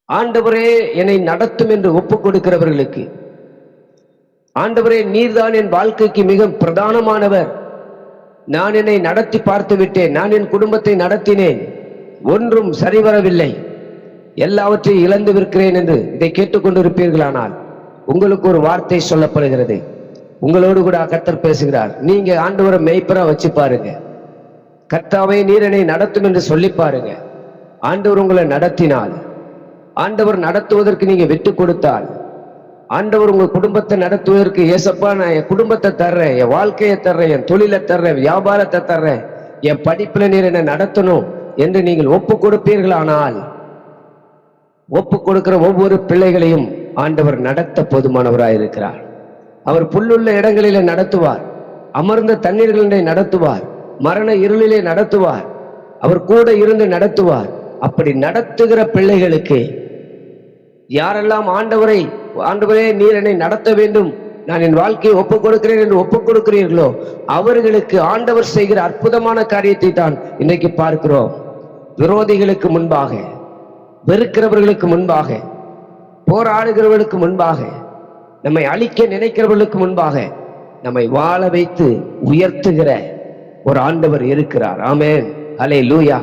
ஆண்டவரே என்னை நடத்தும் என்று ஒப்புக் கொடுக்கிறவர்களுக்கு, ஆண்டவரே நீர்தான் என் வாழ்க்கைக்கு மிக பிரதானமானவர், நான் என்னை நடத்தி பார்த்து விட்டேன், நான் என் குடும்பத்தை நடத்தினேன், ஒன்றும் சரிவரவில்லை, எல்லாவற்றையும் இழந்து விற்கிறேன் என்று இதை கேட்டுக்கொண்டிருப்பீர்களானால் உங்களுக்கு ஒரு வார்த்தை சொல்லப்படுகிறது. உங்களோடு கூட கர்த்தர் பேசுகிறார். நீங்க ஆண்டவரை மெய்ப்பரா வச்சு பாருங்க. கர்த்தாவே நீர் என்னை நடத்தும் என்று சொல்லி பாருங்க. ஆண்டவர் உங்களை நடத்தினால், ஆண்டவர் நடத்துவதற்கு நீங்க விட்டு கொடுத்தால், ஆண்டவர் உங்க குடும்பத்தை நடத்துவதற்கு, ஏசப்பா நான் என் குடும்பத்தை தர்றேன், என் வாழ்க்கையை தர்றேன், என் தொழிலை தர்றேன், வியாபாரத்தை தர்றேன், என் படிப்புல நீர் என்னை நடத்தணும் என்று நீங்கள் ஒப்பு கொடுப்பீர்களானால், ஒப்பு கொடுக்கிற ஒவ்வொரு பிள்ளைகளையும் ஆண்டவர் நடத்த போதுமானவராய் இருக்கிறார். அவர் புல்லுள்ள இடங்களிலே நடத்துவார், அமர்ந்த தண்ணீர்களிலே நடத்துவார், மரண இருளிலே நடத்துவார், அவர் கூட இருந்து நடத்துவார். அப்படி நடத்துகிற பிள்ளைகளுக்கு யாரெல்லாம் ஆண்டவரே நீர் என்னை நடத்த வேண்டும், நான் என் வாழ்க்கையை ஒப்புக் கொடுக்கிறேன் என்று ஒப்புக் கொடுக்கிறீர்களோ அவர்களுக்கு ஆண்டவர் செய்கிற அற்புதமான காரியத்தை தான் இன்னைக்கு பார்க்கிறோம். விரோதிகளுக்கு முன்பாக, வெறுக்கிறவர்களுக்கு முன்பாக, போராடுகிறவர்களுக்கு முன்பாக, நம்மை அழிக்க நினைக்கிறவர்களுக்கு முன்பாக நம்மை வாழ வைத்து உயர்த்துகிற ஒரு ஆண்டவர் இருக்கிறார். ஆமென், அல்லேலூயா.